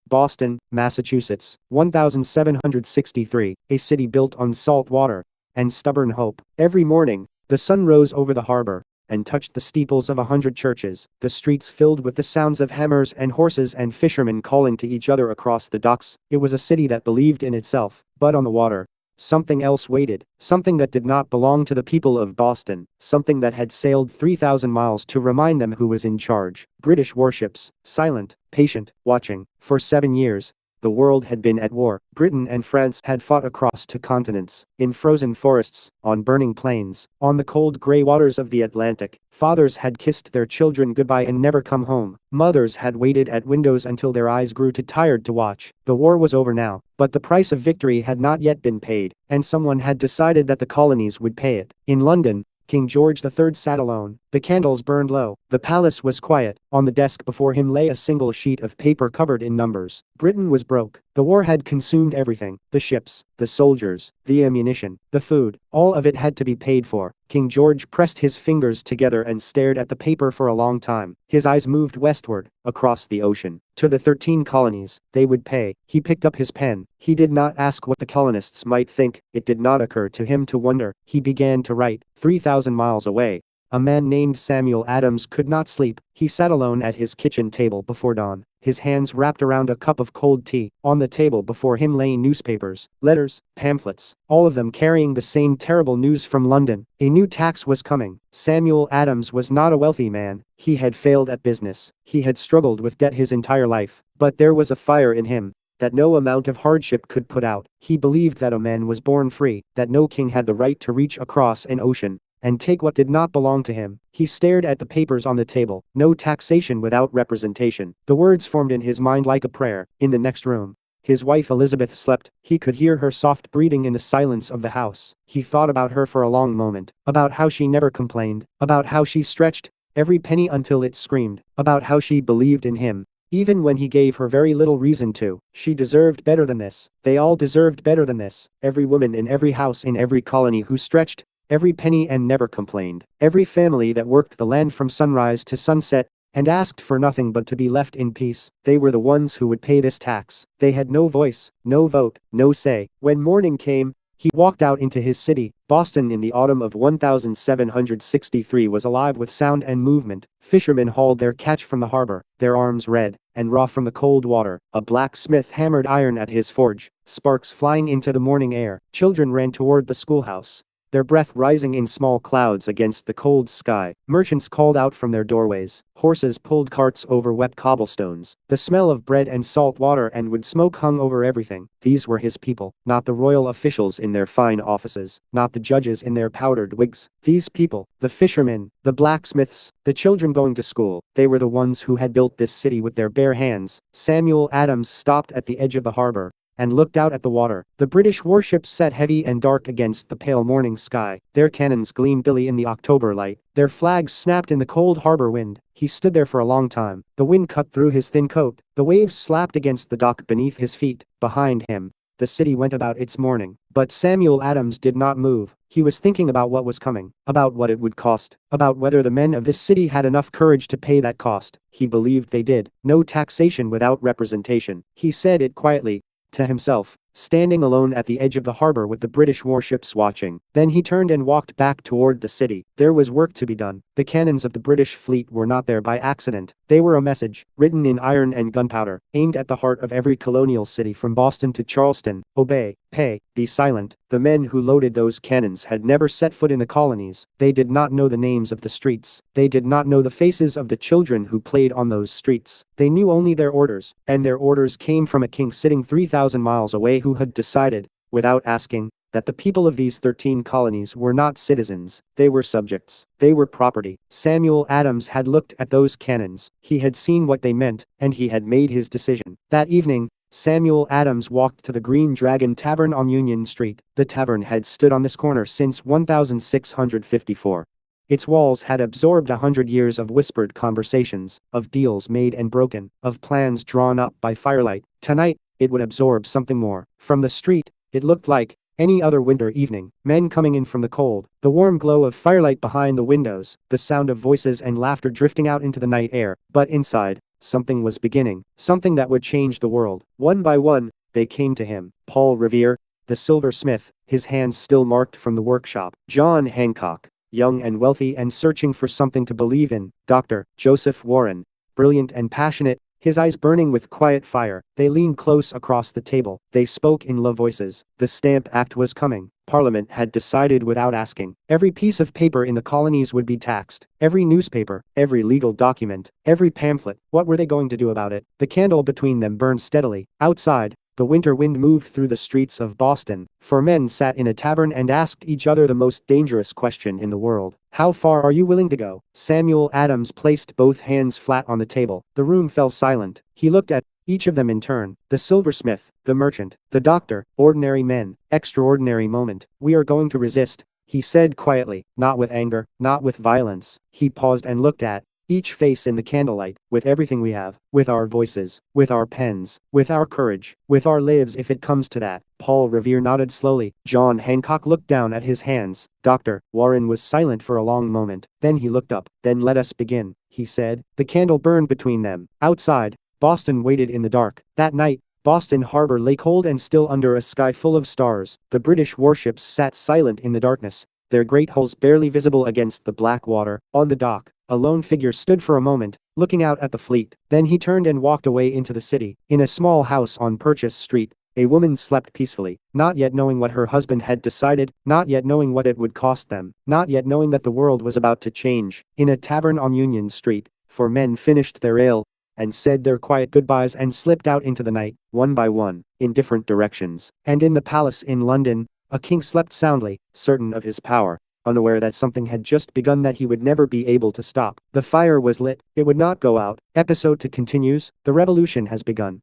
Boston, Massachusetts, 1763, a city built on salt water and stubborn hope. Every morning, the sun rose over the harbor and touched the steeples of 100 churches, the streets filled with the sounds of hammers and horses and fishermen calling to each other across the docks. It was a city that believed in itself, but on the water, something else waited, something that did not belong to the people of Boston, something that had sailed 3,000 miles to remind them who was in charge. British warships, silent, patient, watching. For 7 years, the world had been at war. Britain and France had fought across 2 continents, in frozen forests, on burning plains, on the cold gray waters of the Atlantic. Fathers had kissed their children goodbye and never come home. Mothers had waited at windows until their eyes grew too tired to watch. The war was over now, but the price of victory had not yet been paid, and someone had decided that the colonies would pay it. In London, King George III sat alone. The candles burned low. The palace was quiet. On the desk before him lay a single sheet of paper covered in numbers. Britain was broke. The war had consumed everything. The ships, the soldiers, the ammunition, the food. All of it had to be paid for. King George pressed his fingers together and stared at the paper for a long time. His eyes moved westward, across the ocean, to the 13 colonies. They would pay. He picked up his pen. He did not ask what the colonists might think. It did not occur to him to wonder. He began to write. 3,000 miles away, a man named Samuel Adams could not sleep. He sat alone at his kitchen table before dawn, his hands wrapped around a cup of cold tea. On the table before him lay newspapers, letters, pamphlets, all of them carrying the same terrible news from London. A new tax was coming. Samuel Adams was not a wealthy man. He had failed at business. He had struggled with debt his entire life. But there was a fire in him that no amount of hardship could put out. He believed that a man was born free, that no king had the right to reach across an ocean and take what did not belong to him. He stared at the papers on the table. No taxation without representation. The words formed in his mind like a prayer. In the next room, his wife Elizabeth slept. He could hear her soft breathing in the silence of the house. He thought about her for a long moment, about how she never complained, about how she stretched every penny until it screamed, about how she believed in him, even when he gave her very little reason to. She deserved better than this. They all deserved better than this. Every woman in every house in every colony who stretched every penny and never complained. Every family that worked the land from sunrise to sunset and asked for nothing but to be left in peace. They were the ones who would pay this tax. They had no voice, no vote, no say. When morning came, he walked out into his city. Boston in the autumn of 1763 was alive with sound and movement. Fishermen hauled their catch from the harbor, their arms red and raw from the cold water. A blacksmith hammered iron at his forge, sparks flying into the morning air. Children ran toward the schoolhouse, their breath rising in small clouds against the cold sky. Merchants called out from their doorways. Horses pulled carts over wet cobblestones. The smell of bread and salt water and wood smoke hung over everything. These were his people, not the royal officials in their fine offices, not the judges in their powdered wigs. These people, the fishermen, the blacksmiths, the children going to school, they were the ones who had built this city with their bare hands. Samuel Adams stopped at the edge of the harbor and looked out at the water. The British warships sat heavy and dark against the pale morning sky. Their cannons gleamed dully in the October light. Their flags snapped in the cold harbor wind. He stood there for a long time. The wind cut through his thin coat. The waves slapped against the dock beneath his feet. Behind him, the city went about its mourning. But Samuel Adams did not move. He was thinking about what was coming, about what it would cost, about whether the men of this city had enough courage to pay that cost. He believed they did. No taxation without representation. He said it quietly to himself, standing alone at the edge of the harbor with the British warships watching. Then he turned and walked back toward the city. There was work to be done. The cannons of the British fleet were not there by accident. They were a message, written in iron and gunpowder, aimed at the heart of every colonial city from Boston to Charleston. Obey, pay, be silent. The men who loaded those cannons had never set foot in the colonies. They did not know the names of the streets. They did not know the faces of the children who played on those streets. They knew only their orders, and their orders came from a king sitting 3,000 miles away who had decided, without asking, that the people of these 13 colonies were not citizens. They were subjects. They were property. Samuel Adams had looked at those cannons. He had seen what they meant, and he had made his decision. That evening, Samuel Adams walked to the Green Dragon Tavern on Union Street. The tavern had stood on this corner since 1654. Its walls had absorbed 100 years of whispered conversations, of deals made and broken, of plans drawn up by firelight. Tonight, it would absorb something more. From the street, it looked like any other winter evening. Men coming in from the cold, the warm glow of firelight behind the windows, the sound of voices and laughter drifting out into the night air. But inside, Something was beginning, something that would change the world. One by one, they came to him. Paul Revere, the silversmith, his hands still marked from the workshop. John Hancock, young and wealthy and searching for something to believe in. Dr. Joseph Warren, brilliant and passionate, his eyes burning with quiet fire. They leaned close across the table. They spoke in low voices. The Stamp Act was coming. Parliament had decided without asking. Every piece of paper in the colonies would be taxed. Every newspaper, every legal document, every pamphlet. What were they going to do about it? The candle between them burned steadily. Outside, the winter wind moved through the streets of Boston. Four men sat in a tavern and asked each other the most dangerous question in the world. How far are you willing to go? Samuel Adams placed both hands flat on the table. The room fell silent. He looked at each of them in turn. The silversmith, the merchant, the doctor, ordinary men, extraordinary moment. We are going to resist, he said quietly, not with anger, not with violence. He paused and looked at each face in the candlelight, with everything we have, with our voices, with our pens, with our courage, with our lives if it comes to that. Paul Revere nodded slowly. John Hancock looked down at his hands. Dr. Warren was silent for a long moment. Then he looked up. Then let us begin, he said. The candle burned between them. Outside, Boston waited in the dark. That night, Boston Harbor lay cold and still under a sky full of stars. The British warships sat silent in the darkness, their great hulls barely visible against the black water. On the dock, a lone figure stood for a moment, looking out at the fleet. Then he turned and walked away into the city. In a small house on Purchase Street, a woman slept peacefully, not yet knowing what her husband had decided, not yet knowing what it would cost them, not yet knowing that the world was about to change. In a tavern on Union Street, four men finished their ale and said their quiet goodbyes and slipped out into the night, one by one, in different directions. And in the palace in London, a king slept soundly, certain of his power, unaware that something had just begun that he would never be able to stop. The fire was lit. It would not go out. Episode 2 continues. The revolution has begun.